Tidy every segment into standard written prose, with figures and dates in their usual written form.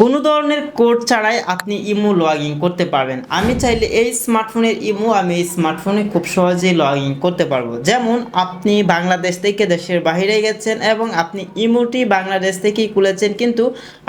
কোনো ধরনের কোড ছাড়াই আপনি ইমো লগ ইন করতে পারবেন। আমি চাইলে এই স্মার্টফোনের ইমো আমি এই স্মার্টফোনে খুব সহজেই লগ ইন করতে পারবো। যেমন আপনি বাংলাদেশ থেকে দেশের বাইরে গেছেন এবং আপনি ইমোটি বাংলাদেশ থেকেই খুলেছেন, কিন্তু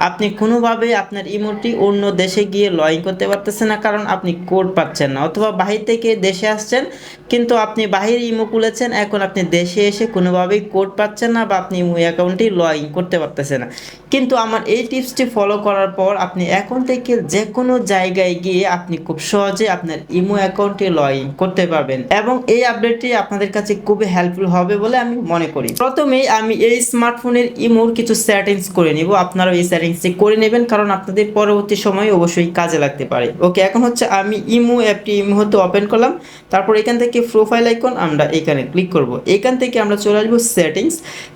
আপনি কোনোভাবেই আপনার ইমোটি অন্য দেশে গিয়ে লগ ইন করতে পারতেছেন না, কারণ আপনি কোড পাচ্ছেন না। অথবা বাহির থেকে দেশে আসছেন কিন্তু আপনি বাহিরে ইমো খুলেছেন, এখন আপনি দেশে এসে কোনোভাবেই কোড পাচ্ছেন না বা আপনি ইমো অ্যাকাউন্টটি লগ ইন করতে পারতেছেন না। কিন্তু আমার এই টিপসটি ফলো করার পর আপনি এখন থেকে যে কোনো জায়গায় গিয়ে আপনি খুব সহজে আপনার ইমো অ্যাকাউন্টে লগ ইন করতে পারবেন এবং এই আপডেটটি আপনাদের কাছে খুবই হেল্পফুল হবে বলে আমি মনে করি। প্রথমেই আমি এই স্মার্টফোনের ইমোর কিছু সেটিংস করে নিব। আপনারাও এই সেটিংসটি করে নেবেন, কারণ আপনাদের পরবর্তী সময়ে অবশ্যই কাজে লাগতে পারে। ওকে, এখন হচ্ছে আমি ইমো অ্যাপটি এই মুহূর্তে ওপেন করলাম। তারপর এখান থেকে প্রোফাইল আইকন আমরা এখানে ক্লিক করব। এখান থেকে আমরা চলে আসবো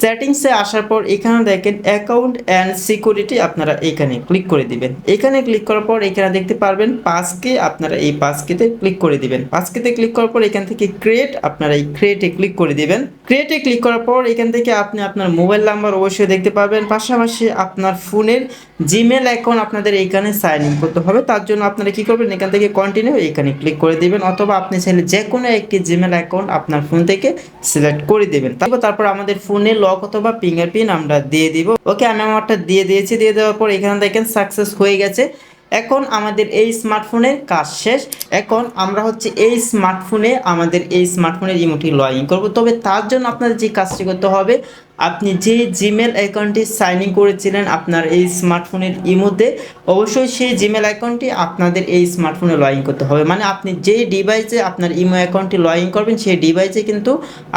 সেটিংসে আসার পর এখানে দেখেন অ্যাকাউন্ট অ্যান্ড সিকিউরিটি, আপনারা এখানে ক্লিক করে দিবেন। এখানে ক্লিক করার পর এখানে দেখতে পারবেন পাসকি, আপনারা এই পাসকিতে ক্লিক করে দিবেন। পাসকিতে ক্লিক করার পর এখান থেকে ক্রিয়েট, আপনারা এই ক্রিয়েটে ক্লিক করে দিবেন। ক্রিয়েটে ক্লিক করার পর এখান থেকে আপনি আপনার মোবাইল নাম্বার অবশ্যই দেখতে পাবেন, পাশাপাশি আপনার ফোনের জিমেল অ্যাকাউন্ট আপনাদের এইখানে সাইন ইন করতে হবে। তার জন্য আপনারা কি করবেন, এখান থেকে কন্টিনিউ এখানে ক্লিক করে দিবেন, অথবা আপনি চাইলে যে কোনো একটি জিমেল অ্যাকাউন্ট আপনার ফোন থেকে সিলেক্ট করে দিবেন। তারপর আমাদের ফোনে লক অথবা ফিঙ্গারপ্রিন্ট আমরা দিয়ে দিব। ওকে, আমি আমারটা দিয়ে দিয়েছি। দিয়ে দেওয়ার পর এখানে দেখেন সাকসেস হয়ে গেছে। এখন আমাদের এই স্মার্টফোনের কাজ শেষ। এখন আমরা হচ্ছে এই স্মার্টফোনের ইমোটি লগ ইন করবো। তবে তার জন্য আপনাদের যে কাজটি করতে হবে, আপনি যে জিমেল অ্যাকাউন্টটি সাইন ইন করেছিলেন আপনার এই স্মার্টফোনের ইমোতে, অবশ্যই সেই জিমেল অ্যাকাউন্টটি আপনাদের এই স্মার্টফোনে লগ ইন করতে হবে। মানে আপনি যেই ডিভাইসে আপনার ইমো অ্যাকাউন্টটি লগ ইন করবেন সেই ডিভাইসে কিন্তু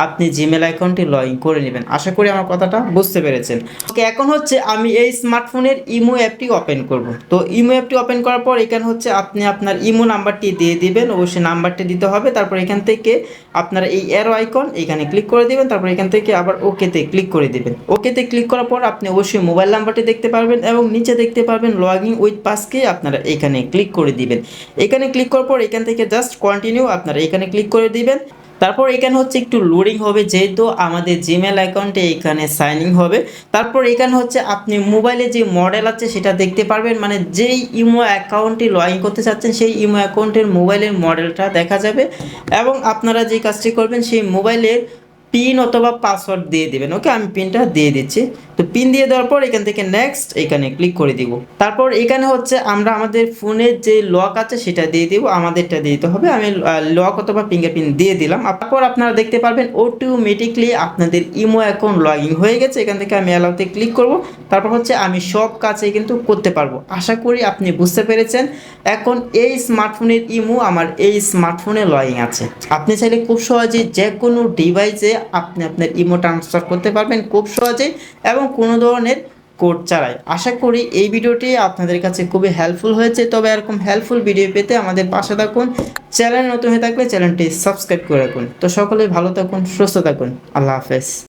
আপনি জিমেল অ্যাকাউন্টটি লগ ইন করে নেবেন। আশা করি আমার কথাটা বুঝতে পেরেছেন। ওকে, এখন হচ্ছে আমি এই স্মার্টফোনের ইমো অ্যাপটি ওপেন করব। তো ইমো অ্যাপটি ওপেন করার পর এখানে হচ্ছে আপনি আপনার ইমো নাম্বারটি দিয়ে দিবেন, অবশ্যই নাম্বারটি দিতে হবে। তারপর এখান থেকে আপনারা এই অ্যারো আইকন এখানে ক্লিক করে দিবেন। তারপর এখান থেকে আবার ওকেতে ক্লিক করে দিবেন। ওকেতে ক্লিক করার পর আপনি অবশ্যই মোবাইল নাম্বারটি দেখতে পারবেন এবং নিচে দেখতে পারবেন লগ ইন উইথ পাসকে, আপনারা এখানে ক্লিক করে দিবেন। এখানে ক্লিক করার পর এখান থেকে জাস্ট কন্টিনিউ আপনারা এখানে ক্লিক করে দিবেন। তারপর এখানে হচ্ছে একটু লোডিং হবে, যেহেতু আমাদের জিমেল অ্যাকাউন্টে এখানে সাইন ইন হবে। তারপর এখানে হচ্ছে আপনি মোবাইলে যে মডেল আছে সেটা দেখতে পারবেন, মানে যেই ইমো অ্যাকাউন্টে লগ ইন করতে চাচ্ছেন সেই ইমো অ্যাকাউন্টের মোবাইলের মডেলটা দেখা যাবে এবং আপনারা যে কাজটি করবেন সেই মোবাইলের পিন অথবা পাসওয়ার্ড দিয়ে দিবেন। ওকে, আমি পিনটা দিয়ে দিচ্ছি। তো পিন দিয়ে দেওয়ার পর এখান থেকে নেক্সট এখানে ক্লিক করে দিব। তারপর এখানে হচ্ছে আমরা আমাদের ফোনের যে লক আছে সেটা দিয়ে দিব, আমাদেরটা দিয়ে দিতে হবে। আমি লক অথবা ফিঙ্গারপ্রিন্ট দিয়ে দিলাম। তারপর আপনারা দেখতে পারবেন অটোমেটিকলি আপনাদের ইমো অ্যাকাউন্ট লগ ইন হয়ে গেছে। এখান থেকে আমি অ্যালাউতে ক্লিক করব। তারপর হচ্ছে আমি সব কাজে কিন্তু করতে পারবো। আশা করি আপনি বুঝতে পেরেছেন। এখন এই স্মার্টফোনের ইমো আমার এই স্মার্টফোনে লগ ইন আছে। আপনি চাইলে খুব সহজেই যে কোনো ডিভাইসে আপনি আপনার ইমো ট্রান্সফার করতে পারবেন খুব সহজেই এবং কোনো ধরনের কোড ছাড়াই। আশা করি এই ভিডিওটি আপনাদের কাছে খুবই হেল্পফুল হয়েছে। তবে এরকম হেল্পফুল ভিডিও পেতে আমাদের পাশে থাকুন। চ্যানেল নতুন হয়ে থাকলে চ্যানেলটি সাবস্ক্রাইব করে রাখুন। তো সকলেই ভালো থাকুন, সুস্থ থাকুন। আল্লাহ হাফেজ।